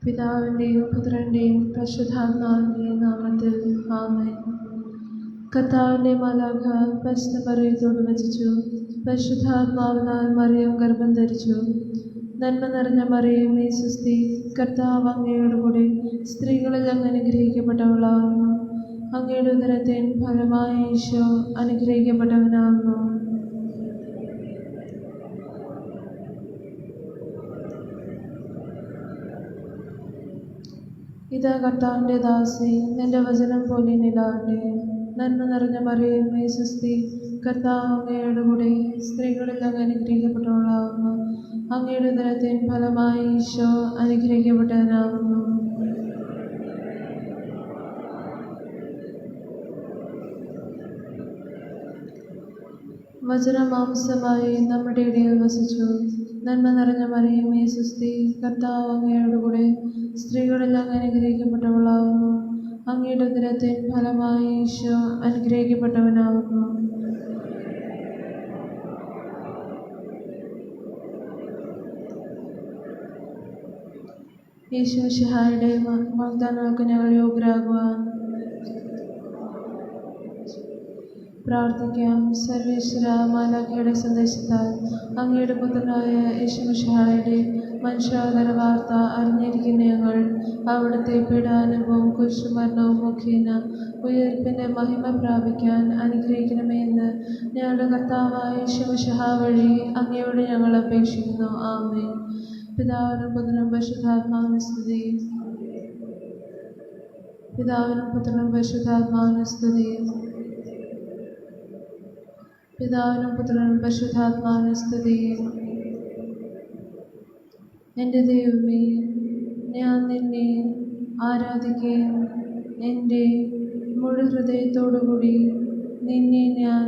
പിതാവിൻ്റെയും പുത്രൻ്റെയും പരിശുദ്ധാത്മാവിൻ്റെയും നാമത്തിൽ ആമേൻ. കർത്താവിൻ്റെ മാലാഖ പരിശുദ്ധ മറിയത്തോട് വചിച്ചു, പരിശുദ്ധാത്മാവിനാൽ മറിയം ഗർഭം ധരിച്ചു. നന്മ നിറഞ്ഞ മറിയം നീ സ്വസ്തി, കർത്താവ് അങ്ങയോട് കൂടെ സ്ത്രീകളിൽ അങ്ങ് അനുഗ്രഹിക്കപ്പെട്ടവളാകുന്നു. അങ്ങയുടെ ഉദരത്തിൻ ഫലമായ ഈശോ അനുഗ്രഹിക്കപ്പെട്ടവനാകുന്നു. ഇതാ കർത്താവിൻ്റെ ദാസി, നിന്റെ വചനം പോലെ നിലാവട്ടെ. നന്മ നിറഞ്ഞ മറിയമേ സ്വസ്തി, കർത്താവ് അങ്ങയോട് കൂടെ സ്ത്രീകളിൽ അങ്ങ് അനുഗ്രഹിക്കപ്പെട്ടവളാകുന്നു. അങ്ങയുടെ ഉദരത്തിൻ ഫലമായ ഈശോ അനുഗ്രഹിക്കപ്പെട്ടവനാകുന്നു. വചനം മാംസമായി നമ്മുടെ ഇടയിൽ വസിച്ചു. നന്മ നിറഞ്ഞ മറിയമേ സ്വസ്തി, കർത്താവ് അങ്ങയോട് കൂടെ സ്ത്രീകളിൽ അങ്ങ് അനുഗ്രഹിക്കപ്പെട്ടവളാകുന്നു. അങ്ങയുടെ ഉദരത്തിൻ ഫലമായ ഈശോ അനുഗ്രഹിക്കപ്പെട്ടവനാകുന്നു. യേശു മിശിഹായുടെ വാഗ്ദാനങ്ങൾക്ക് ഞങ്ങൾ യോഗ്യരാകുവാൻ പ്രാർത്ഥിക്കാം. സർവേശ്വര മാലാഖയുടെ സന്ദേശത്താൽ അങ്ങയുടെ പുത്രനായ യേശു മിശിഹായുടെ മനുഷ്യാവതാര വാർത്ത അറിഞ്ഞിരിക്കുന്ന ഞങ്ങൾ അവിടുത്തെ പീഡാനുഭവവും കുരിശുമരണവും മുഖേന ഉയർപ്പിൻ്റെ മഹിമ പ്രാപിക്കാൻ അനുഗ്രഹിക്കണമേ എന്ന് ഞങ്ങളുടെ കർത്താവായ യേശു മിശിഹാ വഴി അങ്ങയോട് ഞങ്ങൾ അപേക്ഷിക്കുന്നു. ആമേൻ. പിതാവിനും പുത്രനും പരിശുദ്ധാത്മാവിനും സ്തുതി. പിതാവിനും പുത്രനും പരിശുദ്ധാത്മാവിനും സ്തുതി. പിതാവിനും പുത്രനും പരിശുദ്ധാത്മാവിനും സ്തുതി. എൻ്റെ ദൈവമേ, ഞാൻ നിന്നെ ആരാധിക്കുകയും എൻ്റെ മുഴു ഹൃദയത്തോടുകൂടി നിന്നെ ഞാൻ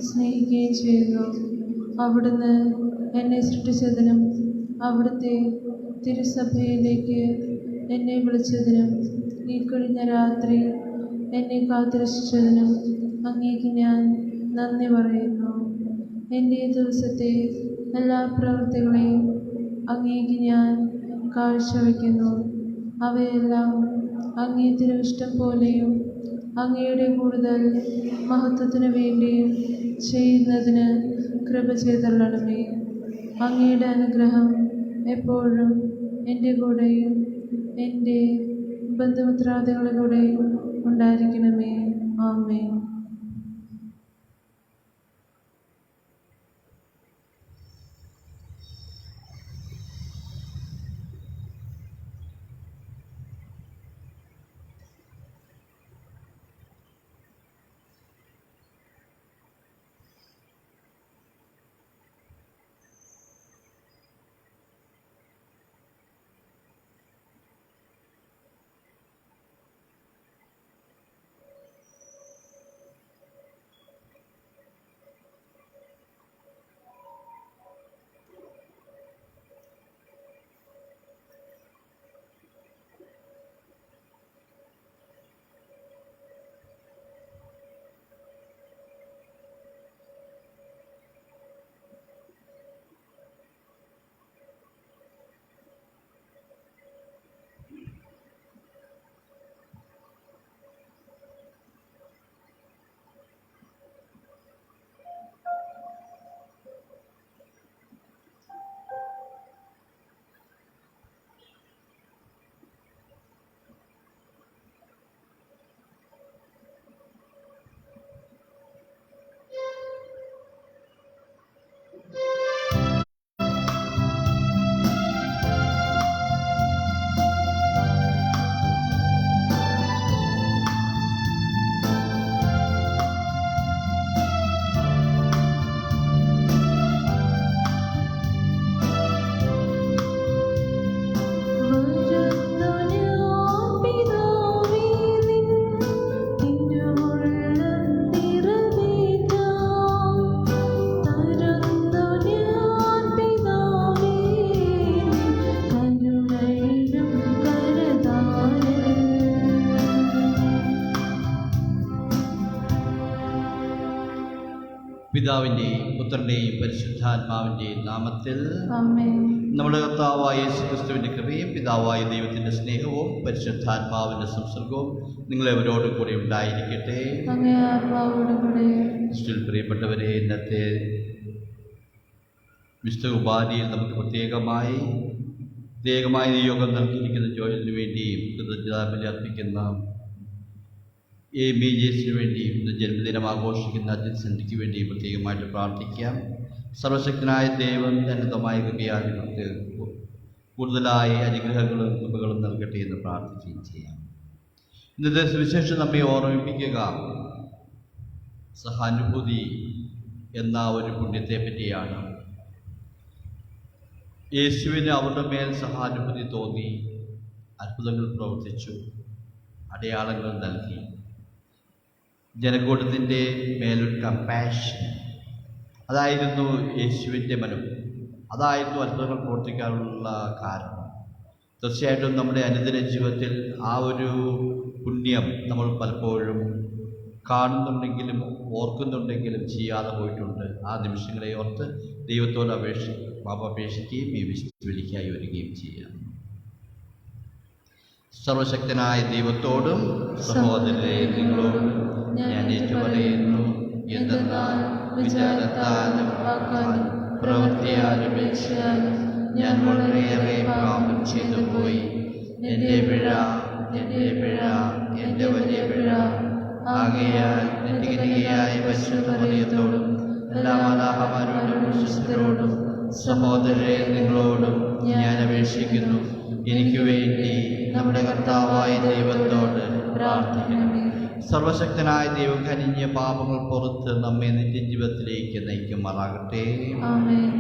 സ്നേഹിക്കുകയും ചെയ്യുന്നു. അവിടുന്ന് എന്നെ സൃഷ്ടിച്ചതിനും അവിടുത്തെ തിരുസഭയിലേക്ക് എന്നെ വിളിച്ചതിനും ഈ കഴിഞ്ഞ രാത്രി എന്നെ കാത്തുരക്ഷിച്ചതിനും അങ്ങേക്ക് ഞാൻ നന്ദി പറയുന്നു. എൻ്റെ ഈ ദിവസത്തെ എല്ലാ പ്രവൃത്തികളെയും അങ്ങേക്ക് ഞാൻ കാഴ്ചവെക്കുന്നു. അവയെല്ലാം അങ്ങേ തിരുവിഷ്ടം പോലെയും അങ്ങയുടെ കൂടുതൽ മഹത്വത്തിനു വേണ്ടിയും ചെയ്യുന്നതിന് കൃപ ചെയ്തള്ളണമേ. അങ്ങയുടെ അനുഗ്രഹം എപ്പോഴും എൻ്റെ കൂടെയും എൻ്റെ ബന്ധുമിത്രാദികളുടെയും ഉണ്ടായിരിക്കണമേ. ആമേൻ. പിതാവിൻ്റെയും പുത്രൻ്റെയും പരിശുദ്ധാത്മാവിൻ്റെയും നാമത്തിൽ ആമേൻ. നമ്മുടെ കർത്താവായ യേശുക്രിസ്തുവിൻ്റെ കൃപയും പിതാവായ ദൈവത്തിൻ്റെ സ്നേഹവും പരിശുദ്ധാത്മാവിൻ്റെ സംസർഗവും നിങ്ങളെവരോടും കൂടി ഉണ്ടായിരിക്കട്ടെ. അങ്ങേ ആത്മാവോടും കൂടെ. ക്രിസ്തുവിൽ പ്രിയപ്പെട്ടവരെ, ഇന്നത്തെ വിശുദ്ധ കുർബാനയിൽ നമുക്ക് പ്രത്യേകമായി നിയോഗം നൽകിയിരിക്കുന്ന ജോയലിന് വേണ്ടിയും കൃതജ്ഞതാബലി അർപ്പിക്കുന്ന ABJസിന് വേണ്ടിയും ഇന്ന് ജന്മദിനം ആഘോഷിക്കുന്ന അജിത് വേണ്ടിയും പ്രത്യേകമായിട്ട് പ്രാർത്ഥിക്കാം. സർവശക്തനായ ദൈവം അനന്തമായ കൃപയാൽ ഇവർക്ക് കൂടുതലായ അനുഗ്രഹങ്ങളും കൃപകളും നൽകട്ടെ എന്ന് പ്രാർത്ഥിക്കുകയും ചെയ്യാം. ഇന്നത്തെ സുവിശേഷം നമ്മെ ഓർമ്മിപ്പിക്കുക സഹാനുഭൂതി എന്ന ഒരു പുണ്യത്തെ പറ്റിയാണ്. യേശുവിന് അവരുടെ മേൽ സഹാനുഭൂതി തോന്നി, അത്ഭുതങ്ങൾ പ്രവർത്തിച്ചു, അടയാളങ്ങൾ നൽകി. ജനക്കൂട്ടത്തിൻ്റെ മേലൊരു കമ്പാഷൻ, അതായിരുന്നു യേശുവിൻ്റെ മനം, അതായിരുന്നു അത്ഭുതങ്ങൾ പ്രവർത്തിക്കാനുള്ള കാരണം. തീർച്ചയായിട്ടും നമ്മുടെ അനുദിന ജീവിതത്തിൽ ആ ഒരു പുണ്യം നമ്മൾ പലപ്പോഴും കാണുന്നുണ്ടെങ്കിലും ഓർക്കുന്നുണ്ടെങ്കിലും ചെയ്യാതെ പോയിട്ടുണ്ട്. ആ നിമിഷങ്ങളെ ഓർത്ത് ദൈവത്തോട് അപേക്ഷിക്കുകയും ഈ വിളിക്കായി വരികയും ചെയ്യാം. സർവശക്തനായ ദൈവത്തോടും സഹോദരരെ നിങ്ങളോടും ഞാൻ ഏറ്റുപറയുന്നു, എന്തെന്നാൽ വിചാരത്താലും വാക്കാലും പ്രവൃത്തിയാലും വീഴ്ചയാലും ഞാൻ വളരെയേറെ പാപം ചെയ്തു പോയി. എൻ്റെ പിഴ, എൻ്റെ വലിയ പിഴ. ആകയാൽ നിത്യകന്യകയായ പരിശുദ്ധ മറിയത്തോടും എല്ലാ മാലാഖമാരോടും വിശുദ്ധരോടും സഹോദരരെ നിങ്ങളോടും ഞാൻ അപേക്ഷിക്കുന്നു, എനിക്ക് വേണ്ടി നമ്മുടെ കർത്താവായ ദൈവത്തോട് പ്രാർത്ഥിക്കണമേ. സർവശക്തനായ ദൈവം കനിഞ്ഞ പാപങ്ങൾ പുറത്ത് നമ്മെ നിത്യജീവിതത്തിലേക്ക് നയിക്കുമാറാകട്ടെ. ആമേൻ.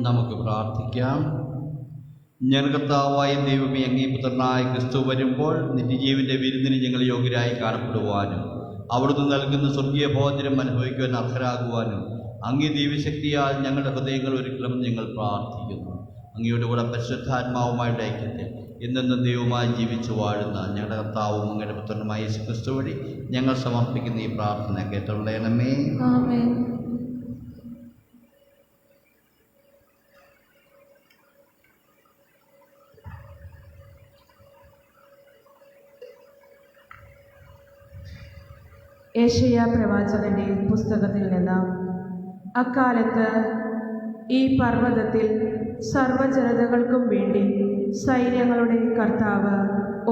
നമുക്ക് പ്രാർത്ഥിക്കാം. ഞാൻ കർത്താവായ ദൈവമേ, അങ്ങേ പുത്രനായ ക്രിസ്തു വരുമ്പോൾ നിത്യജീവന്റെ വിരുന്നിന് ഞങ്ങൾ യോഗ്യരായി കാണപ്പെടുവാനും അവിടുന്ന് നൽകുന്ന സ്വർഗീയ ഭോജനം അനുഭവിക്കുവാൻ അർഹരാകുവാനും അങ്ങേ ദൈവശക്തിയാൽ ഞങ്ങളുടെ ഹൃദയങ്ങൾ ഒരുക്കണമെന്ന് ഞങ്ങൾ പ്രാർത്ഥിക്കുന്നു. അങ്ങയുടെ കൂടെ പരിശുദ്ധാത്മാവുമായിട്ട് ഐക്യത്തിൽ എന്നെന്നും ദൈവമായി ജീവിച്ചു വാഴുന്ന ഞങ്ങളുടെ കർത്താവും അങ്ങയുടെ പുത്രനുമായ യേശു ക്രിസ്തു വഴി ഞങ്ങൾ സമർപ്പിക്കുന്ന ഈ പ്രാർത്ഥന കേട്ടുള്ളണമേ. ആമേൻ. യേശയ്യാ പ്രവാചകന്റെ പുസ്തകത്തിൽ നിന്ന്. അക്കാലത്ത് ഈ പർവ്വതത്തിൽ സർവ്വജനതകൾക്കും വേണ്ടി സൈന്യങ്ങളുടെ കർത്താവ്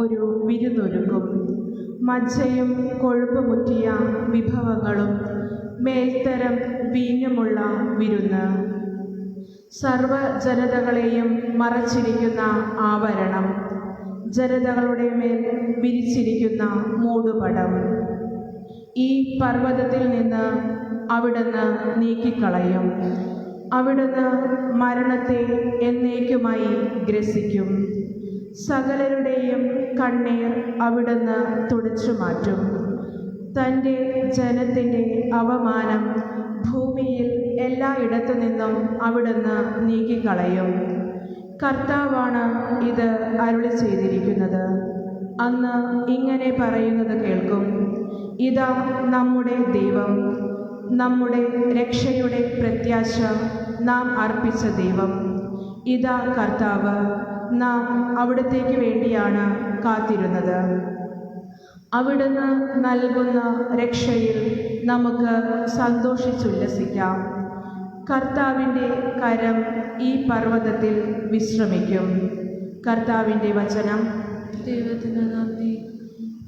ഒരു വിരുന്നൊരുക്കും. മജ്ജയും കൊഴുപ്പുമുറ്റിയ വിഭവങ്ങളും മേൽത്തരം വീഞ്ഞുമുള്ള വിരുന്ന്. സർവ്വജനതകളെയും മറച്ചിരിക്കുന്ന ആവരണം, ജനതകളുടെ മേൽ വിരിച്ചിരിക്കുന്ന മൂടുപടം. ഈ പർവ്വതത്തിൽ നിന്ന് അവിടുന്ന് നീക്കിക്കളയും. അവിടുന്ന് മരണത്തെ എന്നേക്കുമായി ഗ്രസിക്കും. സകലരുടെയും കണ്ണീർ അവിടുന്ന് തുടച്ചു മാറ്റും. തൻ്റെ ജനത്തിൻ്റെ അവമാനം ഭൂമിയിൽ എല്ലായിടത്തു നിന്നും അവിടുന്ന് നീക്കിക്കളയും. കർത്താവാണ് ഇത് അരുളി ചെയ്തിരിക്കുന്നത്. അന്ന് ഇങ്ങനെ പറയുന്നത് കേൾക്കും: ഇതാ നമ്മുടെ ദൈവം, നമ്മുടെ രക്ഷയുടെ പ്രത്യാശ, നാം അർപ്പിച്ച ദൈവം. ഇതാ കർത്താവ്, നാം അവിടത്തേക്ക് വേണ്ടിയാണ് കാത്തിരുന്നത്. അവിടുന്ന് നൽകുന്ന രക്ഷയിൽ നമുക്ക് സന്തോഷിച്ചുല്ലസിക്കാം. കർത്താവിൻ്റെ കരം ഈ പർവ്വതത്തിൽ വിശ്രമിക്കും. കർത്താവിൻ്റെ വചനം. ദൈവത്തിന് നന്ദി.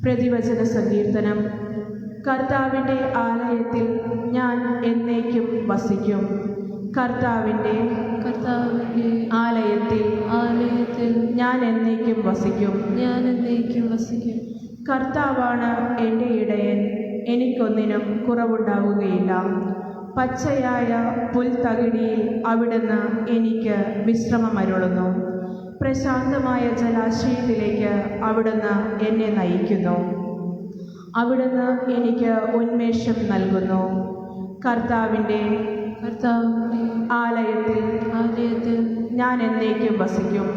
പ്രതിവചന സങ്കീർത്തനം. കർത്താവിൻ്റെ ആലയത്തിൽ ഞാൻ എന്നേക്കും വസിക്കും. കർത്താവിൻ്റെ ആലയത്തിൽ ഞാൻ എന്നേക്കും വസിക്കും. കർത്താവാണ് എൻ്റെ ഇടയൻ, എനിക്കൊന്നിനും കുറവുണ്ടാവുകയില്ല. പച്ചയായ പുൽത്തകിടിയിൽ അവിടുന്ന് എനിക്ക് വിശ്രമമരുളുന്നു. പ്രശാന്തമായ ജലാശയത്തിലേക്ക് അവിടുന്ന് എന്നെ നയിക്കുന്നു. അവിടുന്ന് എനിക്ക് ഉന്മേഷം നൽകുന്നു. കർത്താവിൻ്റെ ആലയത്തിൽ ഞാൻ എന്നേക്കും വസിക്കും.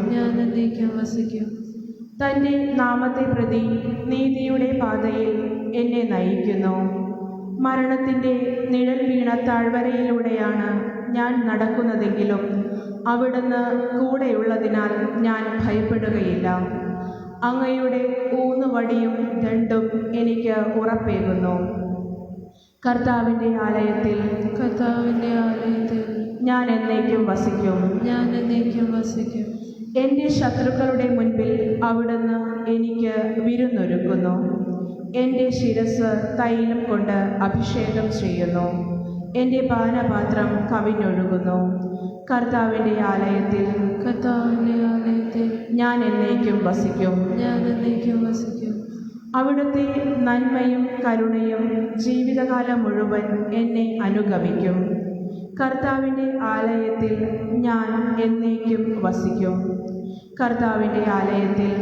തൻ്റെ നാമത്തെ പ്രതി നീതിയുടെ പാതയിൽ എന്നെ നയിക്കുന്നു. മരണത്തിൻ്റെ നിഴൽ വീണ താഴ്വരയിലൂടെയാണ് ഞാൻ നടക്കുന്നതെങ്കിലും അവിടുന്ന് കൂടെയുള്ളതിനാൽ ഞാൻ ഭയപ്പെടുകയില്ല. അങ്ങയുടെ ഊന്നുവടിയും ദണ്ഡും എനിക്ക് ഉറപ്പേകുന്നു. കർത്താവിൻ്റെ ആലയത്തിൽ ഞാൻ എന്നേക്കും വസിക്കും. എൻ്റെ ശത്രുക്കളുടെ മുൻപിൽ അവിടുന്ന് എനിക്ക് വിരുന്നൊരുക്കുന്നു. എൻ്റെ ശിരസ് തൈലം കൊണ്ട് അഭിഷേകം ചെയ്യുന്നു. എൻ്റെ പാനപാത്രം കവിഞ്ഞൊഴുകുന്നു. കർത്താവിൻ്റെ ആലയത്തിൽ ഞാൻ എന്നേക്കും വസിക്കും. അവിടുത്തെ നന്മയും കരുണയും ജീവിതകാലം മുഴുവൻ എന്നെ അനുഗമിക്കും. കർത്താവിൻ്റെ ആലയത്തിൽ ഞാൻ എന്നേക്കും വസിക്കും. കർത്താവിൻ്റെ ആലയത്തിൽ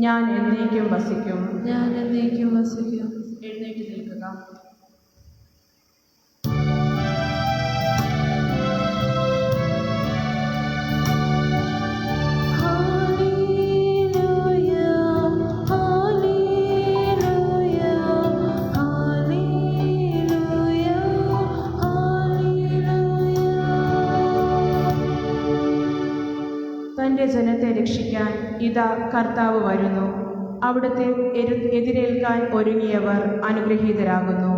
ഞാൻ എന്നേക്കും വസിക്കും. എഴുന്നേറ്റ് നിൽക്കുക. തൻ്റെ ജനത്തെ രക്ഷിക്കാൻ ഇതാ കർത്താവ് വരുന്നു. അവിടുത്തെ എതിരേൽക്കാൻ ഒരുങ്ങിയവർ അനുഗ്രഹീതരാകുന്നു.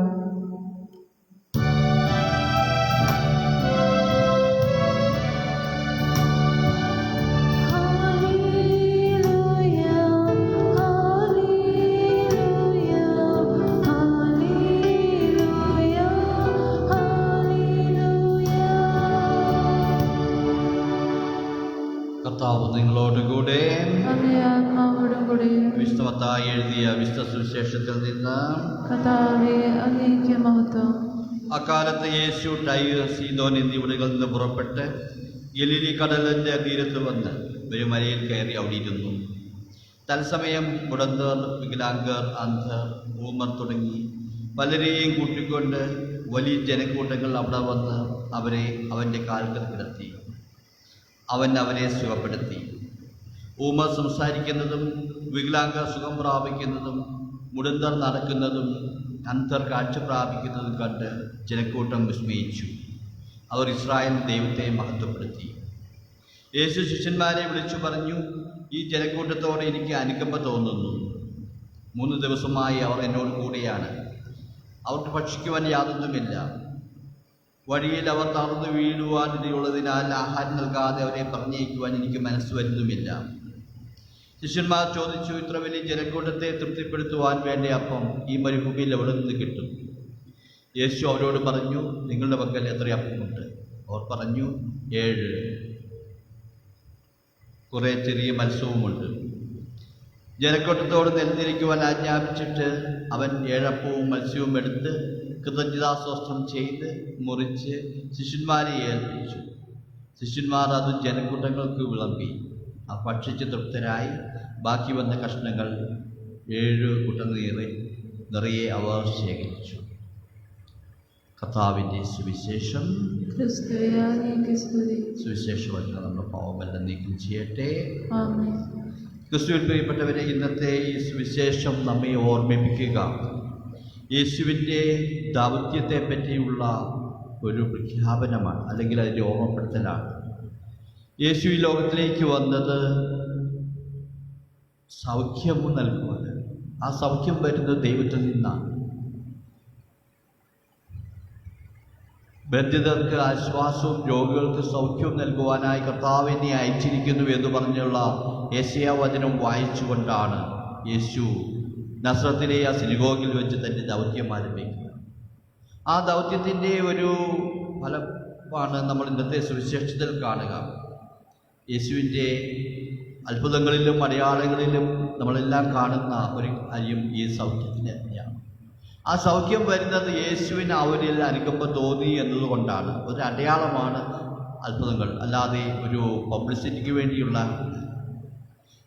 കർത്താവ് നിങ്ങളോടുകൂടെ. വിശുദ്ധ മത്തായി എഴുതിയ വിശുദ്ധ സുവിശേഷത്തിൽ നിന്ന്. അക്കാലത്ത് യേശു ടൈർ, സീദോൻ എന്നിവിടങ്ങളിൽ നിന്ന് പുറപ്പെട്ട് ഗലീലി കടലിൻ്റെ തീരത്ത് വന്ന് ഒരു മലയിൽ കയറി അവിടെ ഇരുന്നു. തത്സമയം മുടന്തർ, വികലാംഗർ, അന്ധർ, ഊമർ തുടങ്ങി പലരെയും കൂട്ടിക്കൊണ്ട് വലിയ ജനക്കൂട്ടങ്ങൾ അവിടെ വന്ന് അവരെ അവൻ്റെ കാൽക്കൽ കിടത്തി. അവൻ അവരെ സുഖപ്പെടുത്തി. ഊമർ സംസാരിക്കുന്നതും വികലാംഗർ സുഖം പ്രാപിക്കുന്നതും മുടന്തർ നടക്കുന്നതും അന്ധർ കാഴ്ച പ്രാപിക്കുന്നതും കണ്ട് ജനക്കൂട്ടം വിസ്മയിച്ചു. അവർ ഇസ്രായേൽ ദൈവത്തെ മഹത്വപ്പെടുത്തി. യേശു ശിഷ്യന്മാരെ വിളിച്ചു പറഞ്ഞു, ഈ ജനക്കൂട്ടത്തോടെ എനിക്ക് അനുകമ്പ തോന്നുന്നു. 3 ദിവസമായി അവർ എന്നോട് കൂടെയാണ്. അവർക്ക് ഭക്ഷിക്കുവാൻ യാതൊന്നുമില്ല. വഴിയിൽ അവർ തളർന്നു വീഴുവാനിടയുള്ളതിനാൽ ആഹാരം നൽകാതെ അവരെ പറഞ്ഞയക്കുവാൻ എനിക്ക് മനസ്സ് വരുന്നുമില്ല. ശിഷ്യന്മാർ ചോദിച്ചു, ഇത്ര വലിയ ജനക്കൂട്ടത്തെ തൃപ്തിപ്പെടുത്തുവാൻ വേണ്ട അപ്പം ഈ മരുഭൂമിയിൽ എവിടെ നിന്ന് കിട്ടും? യേശു അവരോട് പറഞ്ഞു, നിങ്ങളുടെ പക്കൽ എത്ര അപ്പമുണ്ട്? അവർ പറഞ്ഞു, 7. കുറേ ചെറിയ മത്സ്യവുമുണ്ട്. ജനക്കൂട്ടത്തോട് നെൽതിരിക്കുവാൻ ആജ്ഞാപിച്ചിട്ട് അവൻ 7 അപ്പവും മത്സ്യവും എടുത്ത് കൃതജ്ഞതാസ്തോത്രം ചെയ്ത് മുറിച്ച് ശിഷ്യന്മാരെ ഏൽപ്പിച്ചു. ശിഷ്യന്മാർ അത് ജനക്കൂട്ടങ്ങൾക്ക് വിളമ്പി. ആ ഭക്ഷിച്ച് തൃപ്തരായി ബാക്കി വന്ന കഷ്ണങ്ങൾ 7 കുട്ട നിറയെ അവർ ശേഖരിച്ചു. കർത്താവിൻ്റെ സുവിശേഷം. സുവിശേഷമല്ല നമ്മുടെ പാവമെല്ലാം നീക്കം ചെയ്യട്ടെ. ക്രിസ്തുവിൽ പ്രിയപ്പെട്ടവരെ, ഇന്നത്തെ ഈ സുവിശേഷം നമ്മെ ഓർമ്മിപ്പിക്കുക യേശുവിൻ്റെ ദൗത്യത്തെ പറ്റിയുള്ള ഒരു പ്രഖ്യാപനമാണ്, അല്ലെങ്കിൽ അതിൻ്റെ ഓർമ്മപ്പെടുത്തലാണ്. യേശു ഈ ലോകത്തിലേക്ക് വന്നത് സൗഖ്യം നൽകുവാൻ. ആ സൗഖ്യം വരുന്നത് ദൈവത്തിൽ നിന്നാണ്. ബന്ധിതർക്ക് ആശ്വാസവും രോഗികൾക്ക് സൗഖ്യവും നൽകുവാനായി കർത്താവ് എന്നെ അയച്ചിരിക്കുന്നു എന്ന് പറഞ്ഞുള്ള യെശയ്യാ വചനം വായിച്ചുകൊണ്ടാണ് യേശു നസ്രത്തിലെ ആ സിനഗോഗിൽ വെച്ച് തൻ്റെ ദൗത്യം ആരംഭിക്കുക. ആ ദൗത്യത്തിൻ്റെ ഒരു ഫലമാണ് നമ്മൾ ഇന്നത്തെ സുവിശേഷത്തിൽ കാണുക. യേശുവിൻ്റെ അത്ഭുതങ്ങളിലും അടയാളങ്ങളിലും നമ്മളെല്ലാം കാണുന്ന ഒരു കാര്യം ഈ സൗഖ്യത്തിന് തന്നെയാണ്. ആ സൗഖ്യം വരുന്നത് യേശുവിന് അവരിൽ അനുകമ്പ തോന്നി എന്നതുകൊണ്ടാണ്. ഒരു അടയാളമാണ് അത്ഭുതങ്ങൾ, അല്ലാതെ ഒരു പബ്ലിസിറ്റിക്ക് വേണ്ടിയുള്ള.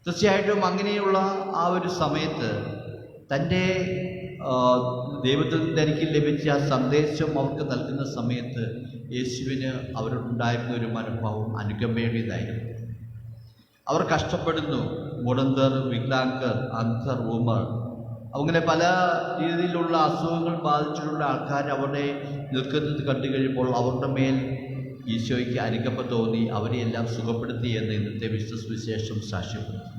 തീർച്ചയായിട്ടും അങ്ങനെയുള്ള ആ ഒരു സമയത്ത് തൻ്റെ ദൈവത്തിൽ തനിക്ക് ലഭിച്ച സന്ദേശം അവർക്ക് നൽകുന്ന സമയത്ത് യേശുവിന് അവരോടുണ്ടായിരുന്ന ഒരു മനോഭാവം അനുകമ്പയുടേതായിരുന്നു. അവർ കഷ്ടപ്പെടുന്നു. മുടന്തർ, വികലാംഗർ, അന്ധർ, ഊമർ, അങ്ങനെ പല രീതിയിലുള്ള അസുഖങ്ങൾ ബാധിച്ചിട്ടുള്ള ആൾക്കാർ അവിടെ നിൽക്കുന്നത് കണ്ടു കഴിയുമ്പോൾ അവരുടെ മേൽ ഈശോയ്ക്ക് അനുകമ്പ തോന്നി അവരെയെല്ലാം സുഖപ്പെടുത്തി എന്ന് ഇന്നത്തെ വിശേഷം സാക്ഷ്യപ്പെടുത്തുന്നു.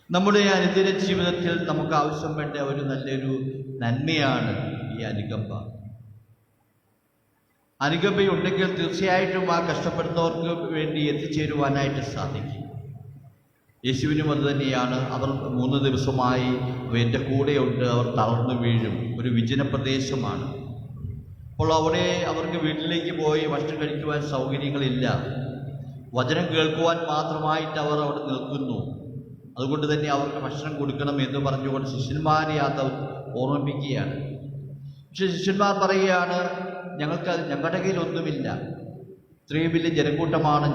നമ്മുടെ അനുദിന ജീവിതത്തിൽ നമുക്ക് ആവശ്യം വേണ്ട ഒരു നല്ലൊരു നന്മയാണ് ഈ അനുകമ്പ. അനുകമ്പയുണ്ടെങ്കിൽ തീർച്ചയായിട്ടും ആ കഷ്ടപ്പെടുന്നവർക്ക് വേണ്ടി എത്തിച്ചേരുവാനായിട്ട് സാധിക്കും. യേശുവിനും അത് തന്നെയാണ്. അവർ 3 ദിവസമായി എൻ്റെ കൂടെയുണ്ട്. അവർ തളർന്നു വീഴും. ഒരു വിജന പ്രദേശമാണ്. അപ്പോൾ അവിടെ അവർക്ക് വീട്ടിലേക്ക് പോയി ഭക്ഷണം കഴിക്കുവാൻ സൗകര്യങ്ങളില്ല. വചനം കേൾക്കുവാൻ മാത്രമായിട്ട് അവർ അവിടെ നിൽക്കുന്നു. അതുകൊണ്ട് തന്നെ അവർക്ക് ഭക്ഷണം കൊടുക്കണം എന്ന് പറഞ്ഞുകൊണ്ട് ശിഷ്യന്മാരെ അത് ഓർമ്മിപ്പിക്കുകയാണ്. പക്ഷെ ശിഷ്യന്മാർ പറയുകയാണ്, ഞങ്ങളുടെ കയ്യിൽ ഒന്നുമില്ല, ഇത്രയും വലിയ ജനക്കൂട്ടമാണ്,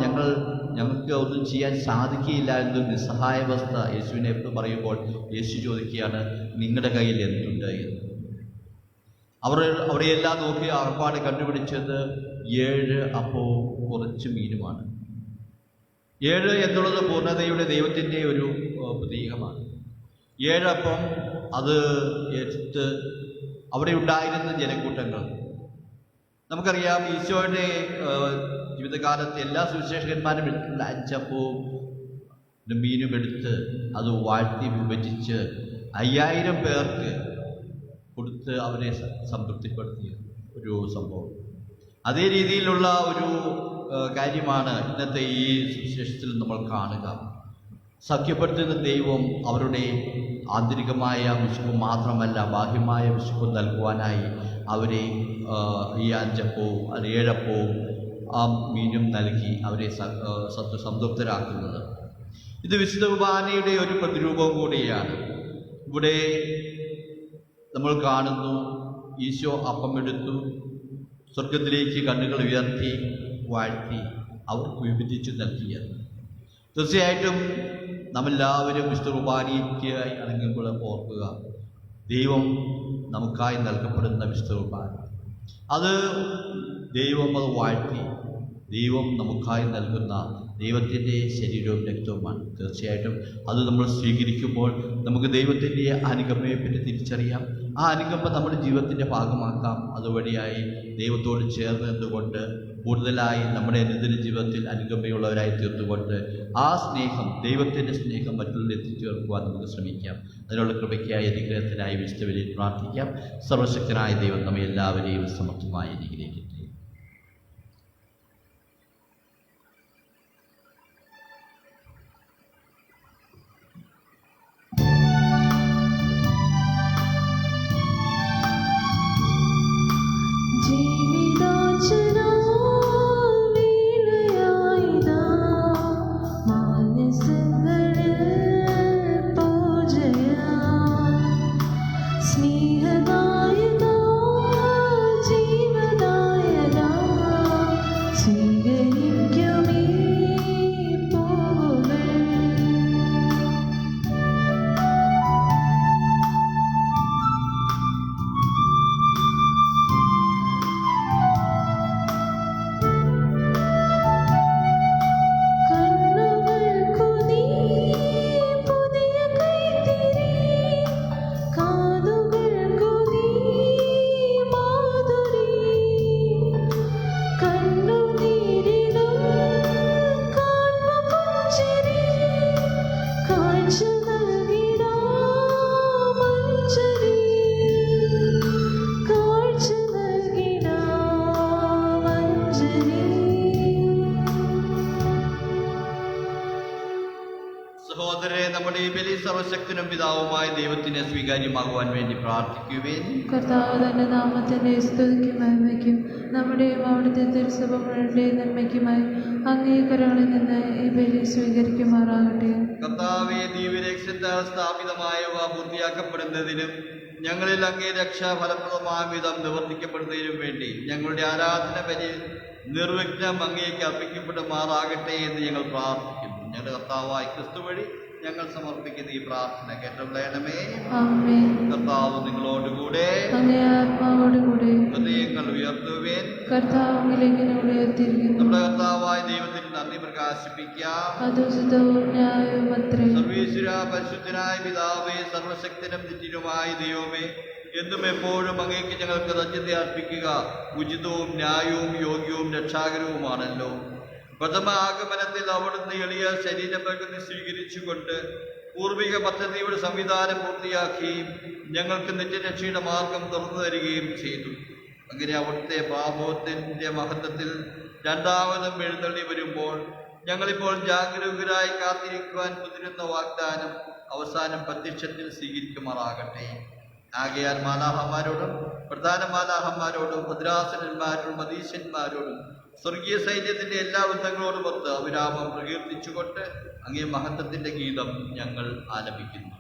ഞങ്ങൾക്ക് ഒന്നും ചെയ്യാൻ സാധിക്കുകയില്ല എന്നൊരു നിസ്സഹായാവസ്ഥ യേശുവിനെ പറയുമ്പോൾ യേശു ചോദിക്കുകയാണ്, നിങ്ങളുടെ കയ്യിൽ എന്തുണ്ട് എന്ന്. അവിടെയെല്ലാം നോക്കി അറപ്പാട് കണ്ടുപിടിച്ചത് 7 അപ്പവും കുറച്ച് മീനുമാണ്. 7 എന്നുള്ളത് പൂർണ്ണതയുടെ ദൈവത്തിൻ്റെ ഒരു പ്രതീകമാണ്. 7 അപ്പം അത് എടുത്ത് അവിടെ ഉണ്ടായിരുന്ന ജനക്കൂട്ടങ്ങൾ, നമുക്കറിയാം ഈശോയുടെ ജീവിതകാലത്ത് എല്ലാ സുവിശേഷകന്മാരും എടുത്തുള്ള 5 അപ്പവും മീനും എടുത്ത് അത് വാഴ്ത്തി വിഭജിച്ച് 5000 പേർക്ക് കൊടുത്ത് അവരെ സംതൃപ്തിപ്പെടുത്തിയ ഒരു സംഭവം. അതേ രീതിയിലുള്ള ഒരു കാര്യമാണ് ഇന്നത്തെ ഈ സുവിശേഷത്തിൽ നമ്മൾ കാണുക. സഖ്യപ്പെടുത്തുന്ന ദൈവം അവരുടെ ആന്തരികമായ വിശപ്പ് മാത്രമല്ല ബാഹ്യമായ വിശപ്പ് നൽകുവാനായി അവരെ ഈ 5 അപ്പവും 7 അപ്പവും ആ മീനും നൽകി അവരെ സംതൃപ്തരാക്കുന്നത്. ഇത് വിശുദ്ധ കുർബാനയുടെ ഒരു പ്രതിരൂപം കൂടിയാണ്. ഇവിടെ നമ്മൾ കാണുന്നു, ഈശോ അപ്പമെടുത്തു, സ്വർഗത്തിലേക്ക് കണ്ണുകൾ ഉയർത്തി വാഴ്ത്തി അവർക്ക് വിഭജിച്ചു നൽകിയത്. തീർച്ചയായിട്ടും നമ്മെല്ലാവരും വിശുദ്ധ കുർബാനയ്ക്കായി അടങ്ങുമ്പോൾ ഓർക്കുക, ദൈവം നമുക്കായി നൽകപ്പെടുന്ന വിശുദ്ധ കുർബാന, അത് ദൈവം അത് വാഴ്ത്തി ദൈവം നമുക്കായി നൽകുന്ന ദൈവത്തിൻ്റെ ശരീരവും രക്തവുമാണ്. തീർച്ചയായിട്ടും അത് നമ്മൾ സ്വീകരിക്കുമ്പോൾ നമുക്ക് ദൈവത്തിൻ്റെ അനുകമ്പയെ പറ്റി തിരിച്ചറിയാം. ആ അനുകമ്പ നമ്മുടെ ജീവിതത്തിൻ്റെ ഭാഗമാക്കാം. അതുവഴിയായി ദൈവത്തോട് ചേർന്ന് നിന്നുകൊണ്ട് കൂടുതലായി നമ്മുടെ അനുദിന ജീവിതത്തിൽ അനുകമ്പയുള്ളവരായി തീർന്നുകൊണ്ട് ആ സ്നേഹം, ദൈവത്തിൻ്റെ സ്നേഹം മറ്റുള്ളവരിൽ എത്തിച്ചേർക്കുവാൻ നമുക്ക് ശ്രമിക്കാം. അതിനുള്ള കൃപയ്ക്കായി അനുഗ്രഹത്തിനായി വിശുദ്ധവരിൽ പ്രാർത്ഥിക്കാം. സർവശക്തനായ ദൈവം നമ്മെ എല്ലാവരെയും സമർത്ഥമായി അനുഗ്രഹിക്കട്ടെ. സ്നേഹദായക ജീവദായക സഹോദരരെ, നമ്മുടെ ഈ ബലി സർവശക്തനും പിതാവുമായ ദൈവത്തിന് സ്വീകാര്യമാകുവാൻ വേണ്ടി പ്രാർത്ഥിക്കുവേൻ. കർത്താവ് തന്റെ നാമത്തിന്റെ സ്തുതിക്കും മഹിമയ്ക്കും നമ്മുടെയും അവിടുത്തെ തിരുസഭകളുടെ നന്മയ്ക്കുമായി അങ്ങേ കരങ്ങളിൽ നിന്ന് ഈ ബലി സ്വീകരിക്കുമാറാകട്ടെ. കർത്താവേ, ദിവ്യരക്ഷത്താൽ സ്ഥാപിതമായവ പൂർത്തിയാക്കപ്പെടുന്നതിനും ഞങ്ങളിൽ അങ്ങേ രക്ഷ ഫലപ്രദമായ വിധം നിവർത്തിക്കപ്പെടുന്നതിനും വേണ്ടി ഞങ്ങളുടെ ആരാധന ബലി നിർവിഘ്നം അങ്ങേക്ക് അർപ്പിക്കപ്പെടുമാറാകട്ടെ എന്ന് ഞങ്ങൾ പ്രാർത്ഥിക്കുന്നു. ഞങ്ങളുടെ കർത്താവായ ക്രിസ്തു വഴി ഞങ്ങൾ സമർപ്പിക്കുന്ന ഈ പ്രാർത്ഥന കേട്ടുള്ളണമേ. ആമേൻ. കർത്താവ് നിങ്ങളോടുകൂടെ, അങ്ങേ ആത്മാവോടുകൂടെ. ഹൃദയങ്ങൾ ഉയർത്തുവേൻ. കർത്താവ് അങ്ങിലേക്ക് ഉയർത്തിയിരിക്കുന്നു. നമ്മുടെ കർത്താവായ ദൈവത്തിന് നന്ദി പ്രകാശിപ്പിക്കാം. അത് ഉചിതവും ന്യായവും അത്രേ. സർവീശ്വര പരിശുദ്ധനായ പിതാവേ, സർവശക്തനും നിത്യനുമായ ദൈവമേ, എന്നും എപ്പോഴും അങ്ങേക്ക് ഞങ്ങൾ കൃതജ്ഞത അർപ്പിക്കുക ഉചിതവും ന്യായവും യോഗ്യവും രക്ഷാകരവുമാണല്ലോ. പ്രഥമ ആഗമനത്തിൽ അവിടുന്ന് എളിയ ശരീരപ്രകൃതി സ്വീകരിച്ചുകൊണ്ട് പൂർവിക പദ്ധതിയുടെ സംവിധാനം പൂർത്തിയാക്കുകയും ഞങ്ങൾക്ക് നിത്യരക്ഷയുടെ മാർഗം തുറന്നു തരികയും ചെയ്തു. അങ്ങനെ അവിടുത്തെ പാപത്തിന്റെ മഹത്വത്തിൽ രണ്ടാമതും എഴുന്നള്ളി വരുമ്പോൾ ഞങ്ങളിപ്പോൾ ജാഗരൂകരായി കാത്തിരിക്കുവാൻ കുതിരുന്ന വാഗ്ദാനം അവസാനം പ്രത്യക്ഷത്തിൽ സ്വീകരിക്കുമാറാകട്ടെ. ആകയാൽ മാലാഹന്മാരോടും പ്രധാന മാലാഹന്മാരോടും ഭദ്രാസനന്മാരോടും മതീശന്മാരോടും സ്വർഗീയ സൈന്യത്തിന്റെ എല്ലാ വൃത്തങ്ങളോടും ഒത്ത് അവിരാമം പ്രകീർത്തിച്ചുകൊണ്ട് അങ്ങേ മഹത്വത്തിന്റെ ഗീതം ഞങ്ങൾ ആലപിക്കുന്നു.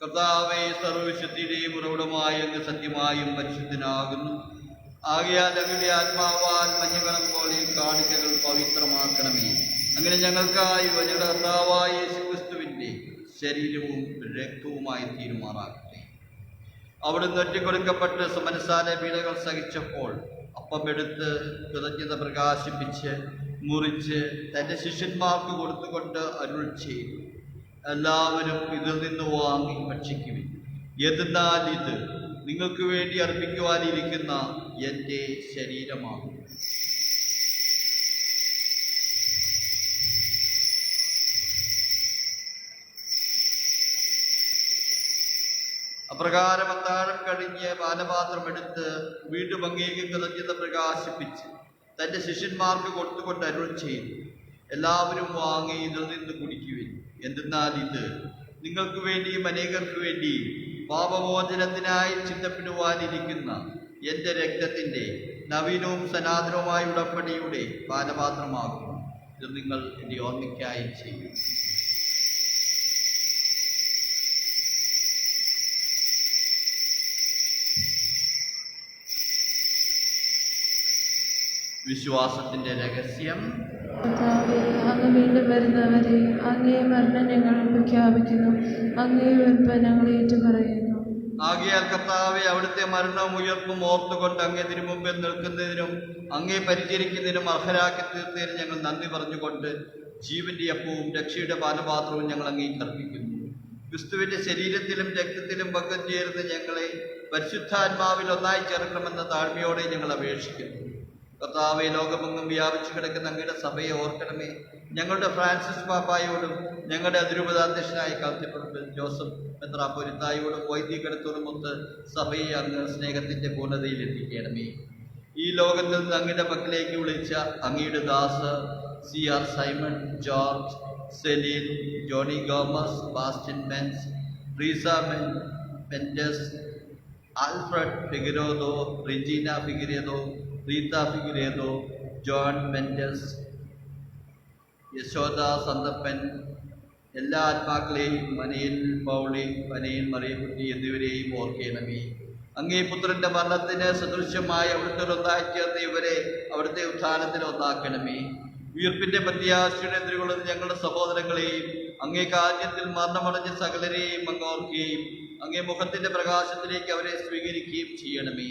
കർത്താവേ, സർവവിശുദ്ധിയുടെയും ഉറവിടമായ അങ്ങ് സത്യമായും പരിശുദ്ധനാകുന്നു. ആകയാൽ അങ്ങയുടെ ആത്മാവാൻ മഞ്ഞകണം പോലെ കാണിക്കകൾ പവിത്രമാക്കണമേ. അങ്ങനെ ഞങ്ങൾക്കായി ഞങ്ങളുടെ കർത്താവായ യേശുക്രിസ്തുവിന്റെ ശരീരവും രക്തവുമായി തീരുമാറാകട്ടെ. അവിടുന്ന് ഒറ്റക്കൊടുക്കപ്പെട്ട് സുമനസാലെ പീഡകൾ സഹിച്ചപ്പോൾ അപ്പമെടുത്ത് കൃതജ്ഞത പ്രകാശിപ്പിച്ച് മുറിച്ച് തൻ്റെ ശിഷ്യന്മാർക്ക് കൊടുത്തുകൊണ്ട് അരുൾ ചെയ്തു, എല്ലാവരും ഇതിൽ നിന്ന് വാങ്ങി ഭക്ഷിക്കുവിൻ. എന്നാൽ ഇത് നിങ്ങൾക്ക് വേണ്ടി അർപ്പിക്കുവാനിരിക്കുന്ന എൻ്റെ ശരീരമാണ്. അപ്രകാരം അത്താഴം കഴിഞ്ഞ് പാനപാത്രമെടുത്ത് വീണ്ടും അങ്ങേക്ക് കൃതജ്ഞത പ്രകാശിപ്പിച്ച് തൻ്റെ ശിഷ്യന്മാർക്ക് കൊടുത്തുകൊണ്ട് അരുൾ ചെയ്തു, എല്ലാവരും വാങ്ങി ഇതിൽ നിന്ന് കുടിക്കുവിൻ. എന്തെന്നാൽ ഇത് നിങ്ങൾക്ക് വേണ്ടിയും അനേകർക്ക് വേണ്ടിയും പാപമോചനത്തിനായി ചിന്തപ്പെടുവാനിരിക്കുന്ന എൻ്റെ രക്തത്തിൻ്റെ നവീനവും സനാതനവുമായ ഉടമ്പടിയുടെ പാനപാത്രമാകുന്നു. ഇത് നിങ്ങൾ എൻ്റെ ഓർമ്മയ്ക്കായി ചെയ്യും. വിശ്വാസത്തിന്റെ രഹസ്യം. കർത്താവേ, അങ്ങ് വീണ്ടും വരുന്നവരെ അങ്ങേ മരണം ഞങ്ങൾ പ്രഖ്യാപിക്കുന്നു, അങ്ങേ ഉയർപ്പ് ഞങ്ങൾ ഏറ്റുപറയുന്നു. ആകയാൽ കർത്താവെ, അവിടുത്തെ മരണവും ഉയർപ്പും ഓർത്തുകൊണ്ട് അങ്ങേ തിരുമുമ്പിൽ നിൽക്കുന്നതിനും അങ്ങേ പരിചരിക്കുന്നതിനും അർഹരാക്കി തീർത്തതിനും ഞങ്ങൾ നന്ദി പറഞ്ഞുകൊണ്ട് ജീവന്റെ അപ്പവും രക്ഷയുടെ പാനപാത്രവും ഞങ്ങൾ അങ്ങേക്ക് അർപ്പിക്കുന്നു. ക്രിസ്തുവിന്റെ ശരീരത്തിലും രക്തത്തിലും പങ്കുചേർന്ന് ഞങ്ങളെ പരിശുദ്ധാത്മാവിൽ ഒന്നായി ചേർക്കണമെന്ന താഴ്മയോടെ ഞങ്ങൾ അപേക്ഷിക്കുന്നു. കർത്താവെ, ലോകമെങ്ങും വ്യാപിച്ചു കിടക്കുന്ന അങ്ങയുടെ സഭയെ ഓർക്കണമേ. ഞങ്ങളുടെ ഫ്രാൻസിസ് പാപ്പായോടും ഞങ്ങളുടെ അതിരൂപതാധ്യക്ഷനായ കാർത്തിപ്പറമ്പിൽ ജോസഫ് മെത്രാപ്പൊലിത്തായോടും വൈദികടത്തോടും ഒത്ത് സഭയെ അങ്ങ് സ്നേഹത്തിന്റെ പൂർണ്ണതയിൽ എത്തിക്കണമേ. ഈ ലോകത്തിൽ നിന്ന് അങ്ങയുടെ പക്കലേക്ക് വിളിച്ച അങ്ങയുടെ ദാസ് CR Simon, George, Celine, Johnny Gomes, Bastin മെൻസ്, Reesa Mendes, Alfred Figueiredo, Regina Figueiredo, Rita Figueiredo, John Mendes, Yashoda Santhappan, എല്ലാ ആത്മാക്കളെയും, മനയിൽ പൗളി, മനയിൽ മറിയക്കുട്ടി എന്നിവരെയും ഓർക്കണമേ. അങ്ങേ പുത്രന്റെ മരണത്തിന് സദൃശ്യമായി അവിടുത്തെ ഒന്നായി ചേർന്ന ഇവരെ അവിടുത്തെ ഉത്ഥാനത്തിൽ ഒന്നാക്കണമേ. ഉയർപ്പിന്റെ പ്രത്യാശയുടെ എതിരുകൊള്ളുന്ന ഞങ്ങളുടെ സഹോദരങ്ങളെയും അങ്ങേ കാര്യത്തിൽ മരണമടഞ്ഞ സകലരെയും അങ്ങ് ഓർക്കുകയും അങ്ങേ മുഖത്തിന്റെ പ്രകാശത്തിലേക്ക് അവരെ സ്വീകരിക്കുകയും ചെയ്യണമേ.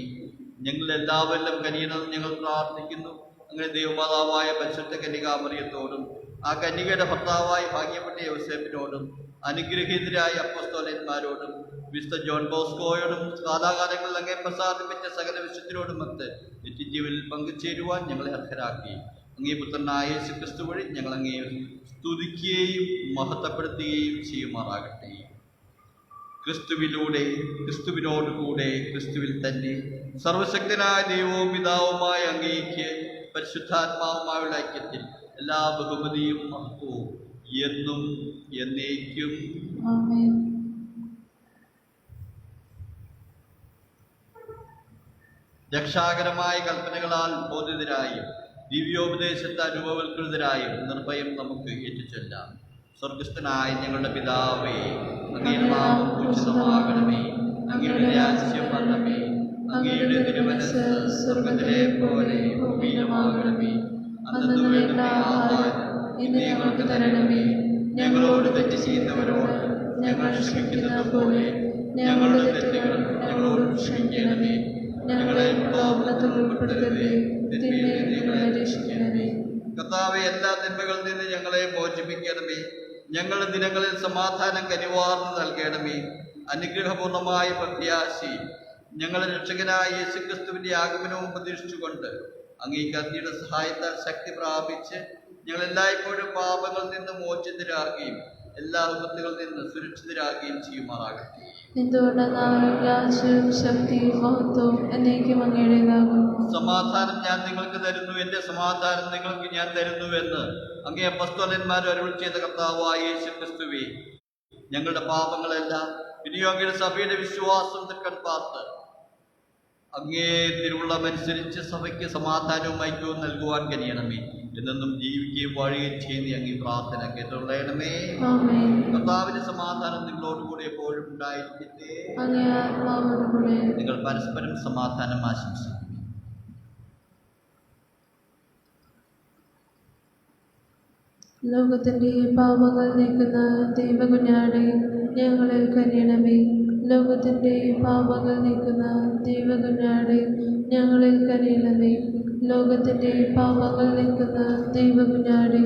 ഞങ്ങളെല്ലാവരിലും കനിയണമെന്ന് ഞങ്ങൾ പ്രാർത്ഥിക്കുന്നു. അങ്ങനെ ദൈവമാതാവായ പരിശുദ്ധ കന്യകാമറിയത്തോടും ആ കന്യകയുടെ ഭർത്താവായ ഭാഗ്യപ്പെട്ട യോസേഫിനോടും അനുഗ്രഹീതരായ അപ്പോസ്തലന്മാരോടും വിശുദ്ധ ജോൺ ബോസ്കോയോടും കാലാകാലങ്ങളിൽ അങ്ങേ പ്രസാദിപ്പിച്ച സകല വിശുദ്ധരോടും മറ്റ് നിത്യജീവനിൽ പങ്കുചേരുവാൻ ഞങ്ങളെ അർഹരാക്കി. അങ്ങേ പുത്രനായ യേശു ക്രിസ്തു വഴി ഞങ്ങൾ അങ്ങേ സ്തുതിക്കുകയും മഹത്വപ്പെടുത്തുകയും ചെയ്യുമാറാകട്ടെ. ക്രിസ്തുവിലൂടെ, ക്രിസ്തുവിനോടുകൂടെ, ക്രിസ്തുവിൽ തന്നെ സർവശക്തനായ ദൈവവും പിതാവുമായ അങ്ങേക്ക് പരിശുദ്ധാത്മാവുമായുള്ള ഐക്യത്തിൽ എല്ലാ ബഹുമതിയും മഹത്വവും എന്നും എന്നേക്കും. ആമേൻ. രക്ഷാകരമായ കൽപ്പനകളാൽ ബോധിതരായും ദിവ്യോപദേശത്താൽ രൂപവൽകൃതരായും നിർഭയം നമുക്ക് ഏറ്റുചൊല്ലാം. സ്വർഗസ്ഥനായ ഞങ്ങളുടെ പിതാവേ, അങ്ങയുടെ നാമം പൂജിതമാകണമേ. അങ്ങയുടെ രാജ്യം വരണമേ. അങ്ങയുടെ തിരുമനസ്സ് സ്വർഗത്തിലെ പോലെ ഭൂമിയിലുമാകണമേ. അന്നു വേണ്ട ആഹാരം ഇന്ന് ഞങ്ങൾക്ക് തരണമേ. ഞങ്ങളോട് തെറ്റ് ചെയ്യുന്നവരോട് ഞങ്ങൾ ക്ഷമിക്കുന്നത് പോലെ ഞങ്ങളുടെ തെറ്റുകൾ ഞങ്ങളോട് ക്ഷമിക്കണമേ. ഞങ്ങളെ പ്രലോഭനത്തിൽ ഉൾപ്പെടുത്തരുതേ, തിന്മയിൽ നിന്ന് രക്ഷിക്കണമേ. കർത്താവേ, എല്ലാ തിന്മകളിൽ നിന്ന് ഞങ്ങളെ മോചിപ്പിക്കണമേ. ഞങ്ങളുടെ ദിനങ്ങളിൽ സമാധാനം കനിവാർന്ന് നൽകണമേ. അനുഗ്രഹപൂർണമായ പ്രത്യാശയും ഞങ്ങളുടെ രക്ഷകനായ യേശുക്രിസ്തുവിന്റെ ആഗമനവും പ്രതീക്ഷിച്ചുകൊണ്ട് അങ്ങേക്ക് അങ്ങയുടെ സഹായത്താൽ ശക്തി പ്രാപിച്ച് ഞങ്ങൾ എല്ലായ്പ്പോഴും പാപങ്ങളിൽ നിന്ന് മോചിതരാകുകയും എല്ലാ വിപത്തുകളിൽ നിന്ന് സുരക്ഷിതരാകുകയും ചെയ്യുമാറാകട്ടെ. എന്തുകൊണ്ടെന്നാൽ രാജ്യവും ശക്തിയും മഹത്വവും എന്നേക്കും അങ്ങയുടേതാകുന്നു. സമാധാനം ഞാൻ നിങ്ങൾക്ക് തരുന്നു, എന്റെ സമാധാനം നിങ്ങൾക്ക് ഞാൻ തരുന്നുവെന്ന് അങ്ങേ അപ്പോസ്തലന്മാർ അരുളി ചെയ്ത കർത്താവായ യേശുക്രിസ്തുവേ, ഞങ്ങളുടെ പാപങ്ങളെല്ലാം ഇനിയും അങ്ങയുടെ സഭയുടെ വിശ്വാസം തൃക്കൺ പാർത്ത് അങ്ങേ തിരുവുള്ളമനുസരിച്ച് സഭയ്ക്ക് സമാധാനവും ഐക്യവും നൽകുവാൻ കഴിയണമേ. എന്നെന്നും ജീവിക്കുകയും വാഴുകയും ചെയ്യുന്ന അങ്ങേ പ്രാർത്ഥന കേട്ടുള്ളണമേ. കർത്താവിന്റെ സമാധാനം നിങ്ങളോടുകൂടെ എപ്പോഴും ഉണ്ടായിരിക്കട്ടെ. നിങ്ങൾ പരസ്പരം സമാധാനം ആശംസിക്കും. ലോകത്തിന്റെ പാപങ്ങൾ നീക്കുന്ന ദൈവകുഞ്ഞാടേ, ഞങ്ങളിൽ കനിയണമേ. ലോകത്തിന്റെ പാപങ്ങൾ നീക്കുന്ന ദൈവകുഞ്ഞാടേ, ഞങ്ങളിൽ കനിയണമേ. ലോകത്തിന്റെ പാപങ്ങൾ നീക്കുന്ന ദൈവകുഞ്ഞാടേ,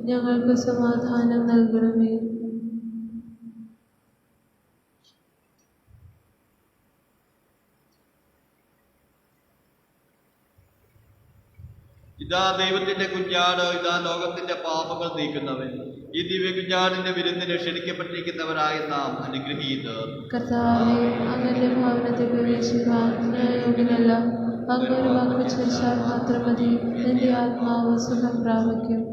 ഞങ്ങൾക്ക് സമാധാനം നൽകണമേ. ഇതാ ദൈവത്തിന്റെ കുഞ്ഞാട്, ഇതാ ലോകത്തിന്റെ പാപങ്ങൾ നീക്കുന്നവൻ. ഈ ദിവ്യ കുഞ്ഞാടിന്റെ വിരുന്നിന് ക്ഷണിക്കപ്പെട്ടിരിക്കുന്നവരായ നാം അനുഗ്രഹീതർ. കർത്താവേ, അങ്ങയുടെ ഭവനത്തിൽ പ്രവേശിക്കാൻ ഞാൻ യോഗ്യനല്ല. അങ്ങൊരു വാക്ക് ചോദിച്ചാൽ മാത്രം മതി, നിന്റെ ആത്മാവ് സുഖം പ്രാപിക്കും.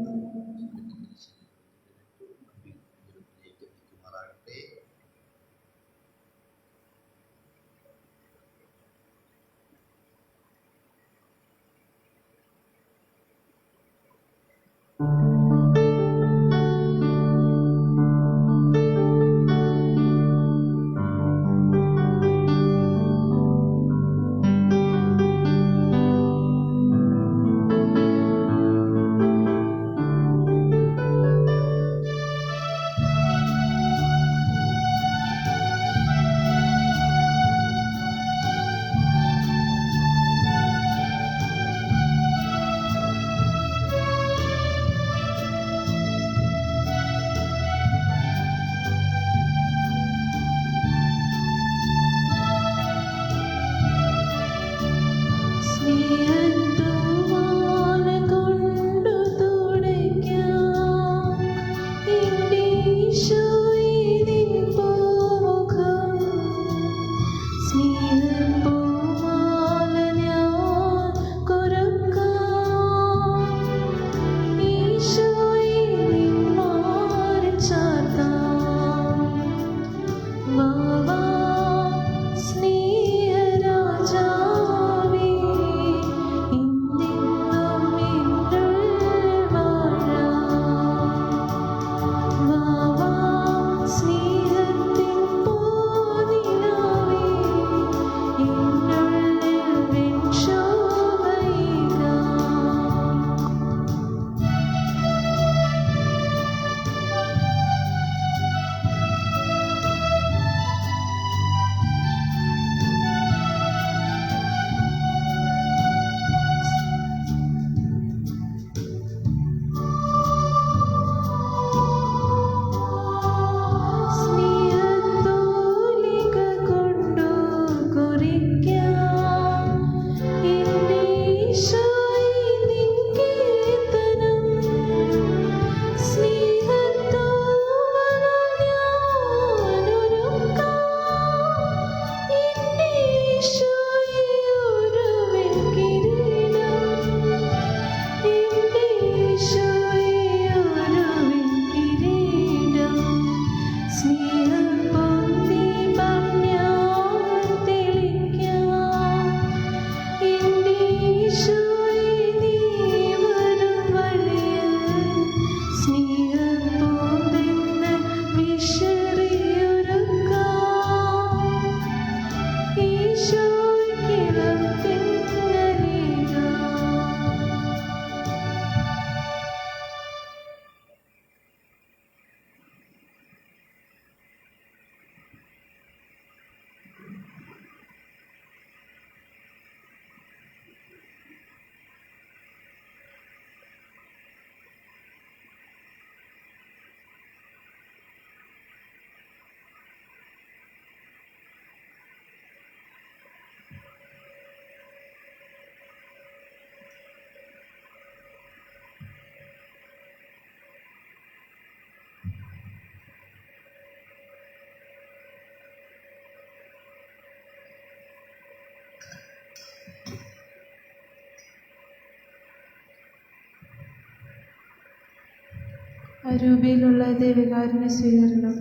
അരൂപിയിലുള്ള ദൈവകാരുണ്യ സ്വീകരണം.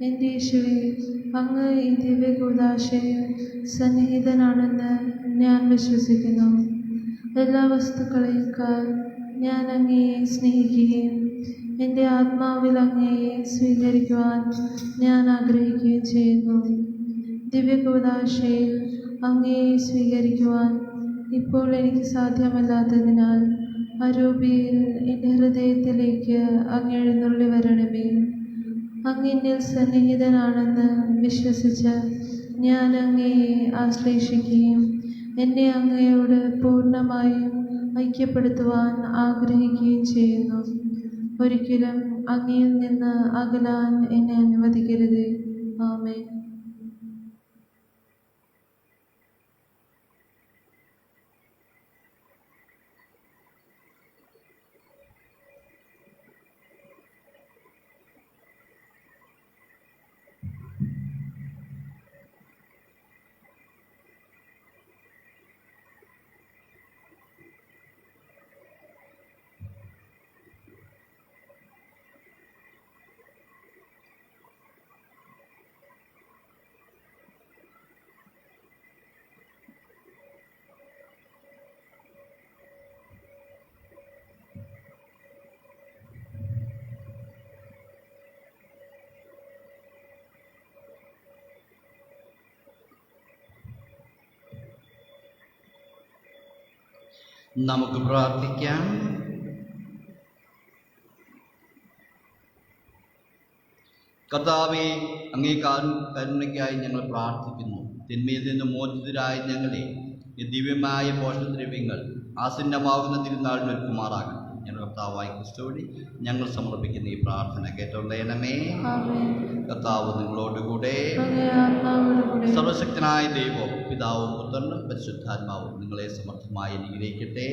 എൻ്റെ യേശുവേ, അങ്ങ് ഈ ദിവ്യകൂദാശയിൽ സന്നിഹിതനാണെന്ന് ഞാൻ വിശ്വസിക്കുന്നു. എല്ലാ വസ്തുക്കളേക്കാൾ ഞാൻ അങ്ങയെ സ്നേഹിക്കുകയും എൻ്റെ ആത്മാവിൽ അങ്ങയെ സ്വീകരിക്കുവാൻ ഞാൻ ആഗ്രഹിക്കുകയും ചെയ്യുന്നു. ദിവ്യകൂദാശയിൽ അങ്ങയെ സ്വീകരിക്കുവാൻ ഇപ്പോൾ എനിക്ക് സാധ്യമല്ലാത്തതിനാൽ അരൂപിയിൽ എൻ്റെ ഹൃദയത്തിലേക്ക് അങ്ങ് എഴുന്നള്ളി വരണമേ. അങ്ങ് എന്നിൽ സന്നിഹിതനാണെന്ന് വിശ്വസിച്ച് ഞാൻ അങ്ങയെ ആശ്ലേഷിക്കുകയും എന്നെ അങ്ങയോട് പൂർണ്ണമായും ഐക്യപ്പെടുത്തുവാൻ ആഗ്രഹിക്കുകയും ചെയ്യുന്നു. ഒരിക്കലും അങ്ങയിൽ നിന്ന് അകലാൻ എന്നെ അനുവദിക്കരുതേ. ആമേൻ. നമുക്ക് പ്രാർത്ഥിക്കാം. കർത്താവേ, അങ്ങേ കരുണയ്ക്കായി ഞങ്ങൾ പ്രാർത്ഥിക്കുന്നു. തിന്മയിൽ നിന്ന് മോചിതരായ ഞങ്ങളെ ഈ ദിവ്യമായ പോഷണദ്രവ്യങ്ങൾ ആസന്നമാകുന്ന തിരുനാളിന് ഒരുക്കുമാറാകണം. ഞങ്ങളുടെ കർത്താവായ ക്രിസ്തുവഴി ഞങ്ങൾ സമർപ്പിക്കുന്ന ഈ പ്രാർത്ഥന കേട്ടോളണമേ. കർത്താവ് നിങ്ങളോടുകൂടെ. സർവശക്തനായ ദൈവം പിതാവും പുത്രനും പരിശുദ്ധാത്മാവും നിങ്ങളെ സമർത്ഥമായി അനുഗ്രഹിക്കട്ടെ.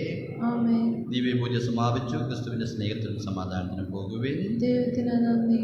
ദിവ്യപൂജ സമാപിച്ചു. ക്രിസ്തുവിന്റെ സ്നേഹത്തിനും സമാധാനത്തിനും പോകുവിൻ. ദൈവത്തിന് നന്ദി.